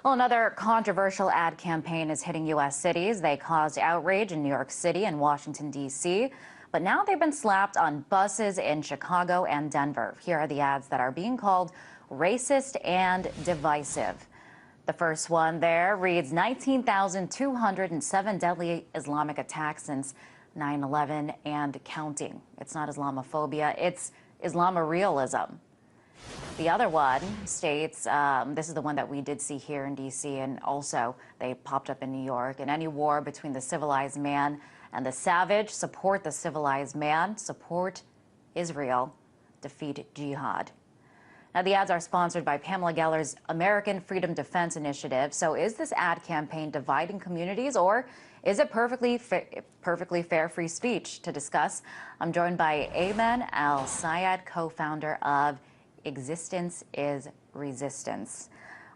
Well, another controversial ad campaign is hitting U.S. cities. They caused outrage in New York City and Washington, D.C., but now they've been slapped on buses in Chicago and Denver. Here are the ads that are being called racist and divisive. The first one there reads 19,207 deadly Islamic attacks since 9/11 and counting. It's not Islamophobia, it's Islamorealism. The other one states, this is the one that we did see here in D.C. and also they popped up in New York. In any war between the civilized man and the savage, support the civilized man, support Israel, defeat jihad. Now, the ads are sponsored by Pamela Geller's American Freedom Defense Initiative. So is this ad campaign dividing communities, or is it perfectly fair free speech? To discuss, I'm joined by Ayman Al-Sayed, co-founder of Existence is Resistance.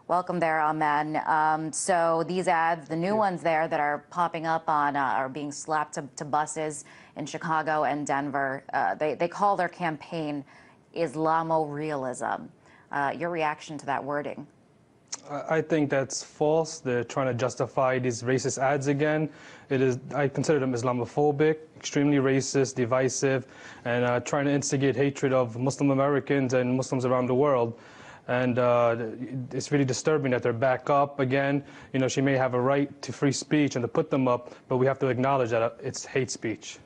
Welcome there, Ayman. So these ads, the new ones there that are popping up on, are being slapped to buses in Chicago and Denver. They call their campaign Islamorealism. Your reaction to that wording? I think that's false. They're trying to justify these racist ads again. I consider them Islamophobic, extremely racist, divisive, and trying to instigate hatred of Muslim Americans and Muslims around the world. And it's really disturbing that they're back up again. You know, she may have a right to free speech and to put them up, but we have to acknowledge that it's hate speech.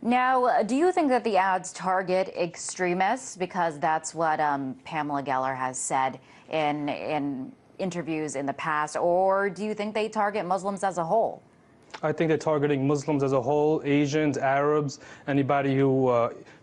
Now, do you think that the ads target extremists? Because that's what Pamela Geller has said in interviews in the past. Or do you think they target Muslims as a whole? I think they're targeting Muslims as a whole, Asians, Arabs, anybody who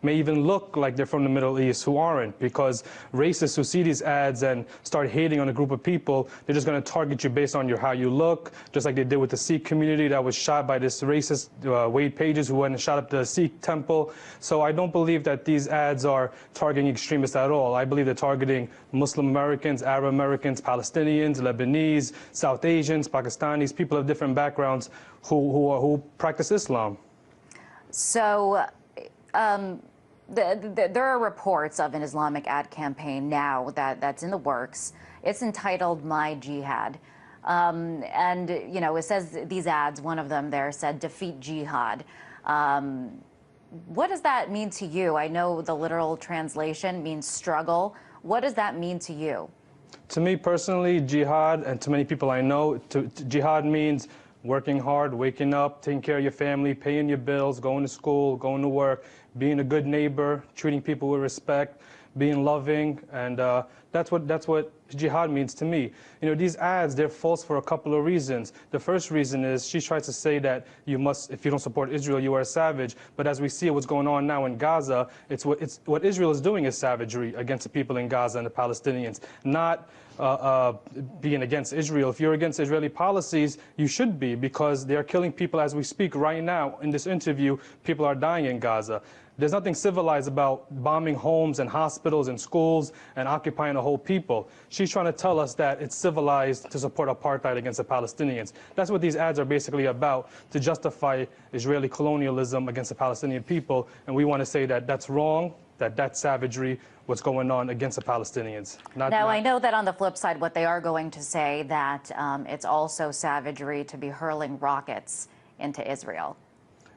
may even look like they're from the Middle East who aren't, because racists who see these ads and start hating on a group of people, they're just going to target you based on how you look, just like they did with the Sikh community that was shot by this racist Wade Pages who went and shot up the Sikh temple. So I don't believe that these ads are targeting extremists at all. I believe they're targeting Muslim Americans, Arab Americans, Palestinians, Lebanese, South Asians, Pakistanis, people of different backgrounds who practice Islam. So there are reports of an Islamic ad campaign now that's in the works. It's entitled My Jihad. And, you know, it says these ads, one of them there said, defeat jihad. What does that mean to you? I know the literal translation means struggle. What does that mean to you? To me personally, jihad, and to many people I know, jihad means working hard, waking up, taking care of your family, paying your bills, going to school, going to work, being a good neighbor, treating people with respect, being loving, and that's what jihad means to me. You know, these ads, they're false for a couple of reasons. The first reason is she tries to say that you must, if you don't support Israel, you are a savage. But as we see what's going on now in Gaza, what Israel is doing is savagery against the people in Gaza and the Palestinians, not being against Israel. If you're against Israeli policies, you should be, because they are killing people as we speak right now. In this interview, people are dying in Gaza. There's nothing civilized about bombing homes and hospitals and schools and occupying a whole people. She's trying to tell us that it's civilized to support apartheid against the Palestinians. That's what these ads are basically about, to justify Israeli colonialism against the Palestinian people. And we want to say that that's wrong, that that's savagery, what's going on against the Palestinians. I know that on the flip side, what they are going to say that it's also savagery to be hurling rockets into Israel.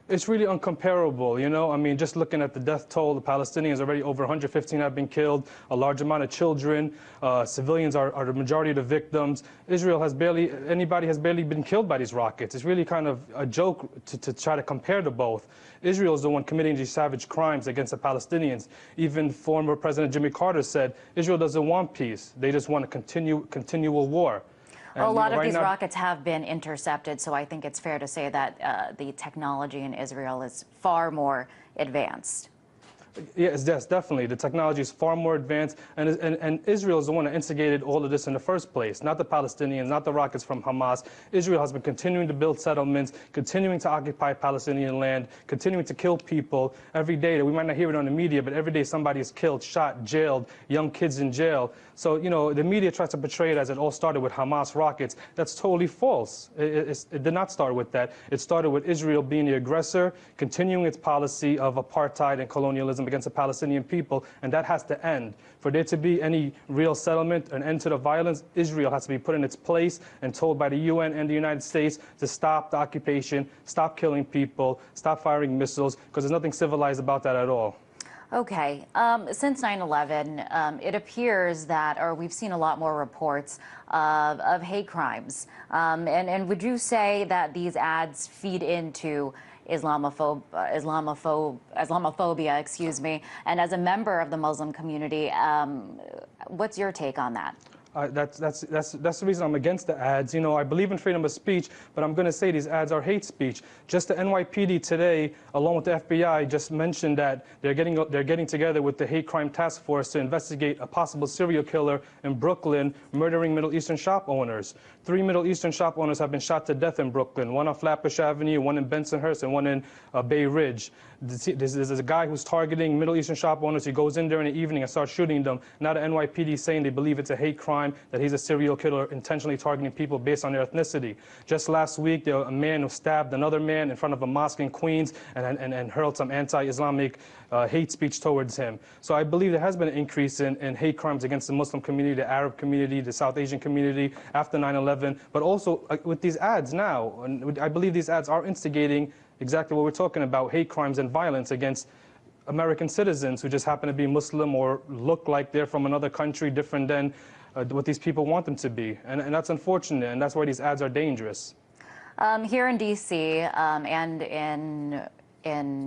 It's really uncomparable, you know? I mean, just looking at the death toll, the Palestinians, already over 115 have been killed, a large amount of children, civilians are the majority of the victims. Israel anybody has barely been killed by these rockets. It's really kind of a joke to try to compare the both. Israel is the one committing these savage crimes against the Palestinians. Even former President Jimmy Carter said, Israel doesn't want peace. They just want a continual war. Well, a lot of these rockets have been intercepted, so I think it's fair to say that the technology in Israel is far more advanced. Yes, definitely. The technology is far more advanced, and Israel is the one that instigated all of this in the first place, not the Palestinians, not the rockets from Hamas. Israel has been continuing to build settlements, continuing to occupy Palestinian land, continuing to kill people every day. We might not hear it on the media, but every day somebody is killed, shot, jailed, young kids in jail. So, you know, the media tries to portray it as it all started with Hamas rockets. That's totally false. It did not start with that. It started with Israel being the aggressor, continuing its policy of apartheid and colonialism terrorism against the Palestinian people, and that has to end. For there to be any real settlement, an end to the violence, Israel has to be put in its place and told by the UN and the United States to stop the occupation, stop killing people, stop firing missiles, because there's nothing civilized about that at all. Okay. Since 9/11, it appears that, or we've seen a lot more reports of hate crimes. And would you say that these ads feed into Islamophobia, excuse me? And as a member of the Muslim community, what's your take on that? That's the reason I'm against the ads. You know, I believe in freedom of speech, but I'm going to say these ads are hate speech. Just the NYPD today, along with the FBI, just mentioned that they're getting together with the hate crime task force to investigate a possible serial killer in Brooklyn murdering Middle Eastern shop owners. 3 Middle Eastern shop owners have been shot to death in Brooklyn, one on Flatbush Avenue, one in Bensonhurst, and one in Bay Ridge. There's a guy who's targeting Middle Eastern shop owners. He goes in there in the evening and starts shooting them. Now the NYPD is saying they believe it's a hate crime, that he's a serial killer intentionally targeting people based on their ethnicity. Just last week, there was a man who stabbed another man in front of a mosque in Queens and hurled some anti-Islamic hate speech towards him. So I believe there has been an increase in hate crimes against the Muslim community, the Arab community, the South Asian community after 9/11, but also with these ads now. And I believe these ads are instigating exactly what we're talking about, hate crimes and violence against American citizens who just happen to be Muslim or look like they're from another country different than what these people want them to be. And that's unfortunate, and that's why these ads are dangerous. Here in D.C. And in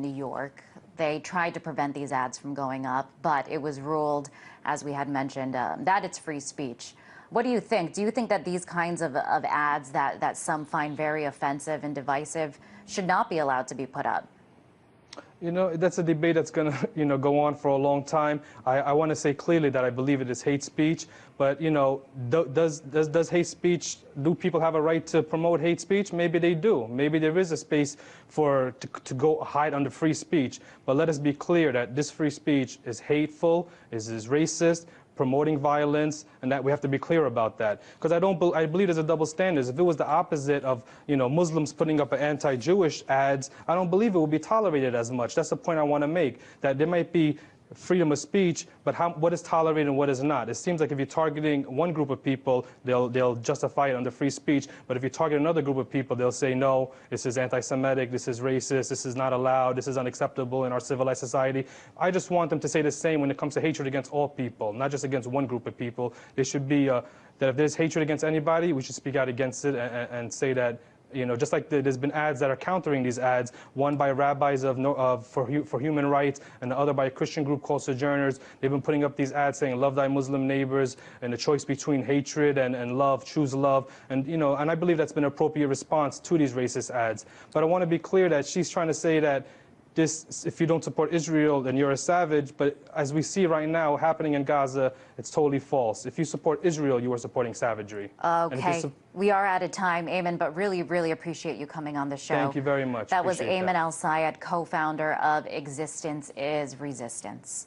New York, they tried to prevent these ads from going up, but it was ruled, as we had mentioned, that it's free speech. What do you think? Do you think that these kinds of ads that some find very offensive and divisive should not be allowed to be put up? You know, that's a debate that's going to, go on for a long time. I want to say clearly that I believe it is hate speech. But, does hate speech, do people have a right to promote hate speech? Maybe they do. Maybe there is a space to go hide under free speech. But let us be clear that this free speech is hateful, is racist, promoting violence, and that we have to be clear about that. Because I believe there's a double standard. If it was the opposite of, Muslims putting up anti-Jewish ads, I don't believe it would be tolerated as much. That's the point I want to make, that there might be freedom of speech, but what is tolerated and what is not? It seems like if you're targeting one group of people, they'll justify it under free speech. But if you target another group of people, they'll say, no, this is anti-Semitic, this is racist, this is not allowed, this is unacceptable in our civilized society. I just want them to say the same when it comes to hatred against all people, not just against one group of people. There should be that if there's hatred against anybody, we should speak out against it and say that, just like there's been ads that are countering these ads, one by rabbis for human rights and the other by a Christian group called Sojourners. They've been putting up these ads saying, love thy Muslim neighbors, and the choice between hatred and love, choose love. And, and I believe that's been an appropriate response to these racist ads. But I want to be clear that she's trying to say that if you don't support Israel, then you're a savage. But as we see right now happening in Gaza, it's totally false. If you support Israel, you are supporting savagery. Okay. We are out of time, Ayman, but really, really appreciate you coming on the show. Thank you very much. That was Ayman El-Sayed, co-founder of Existence is Resistance.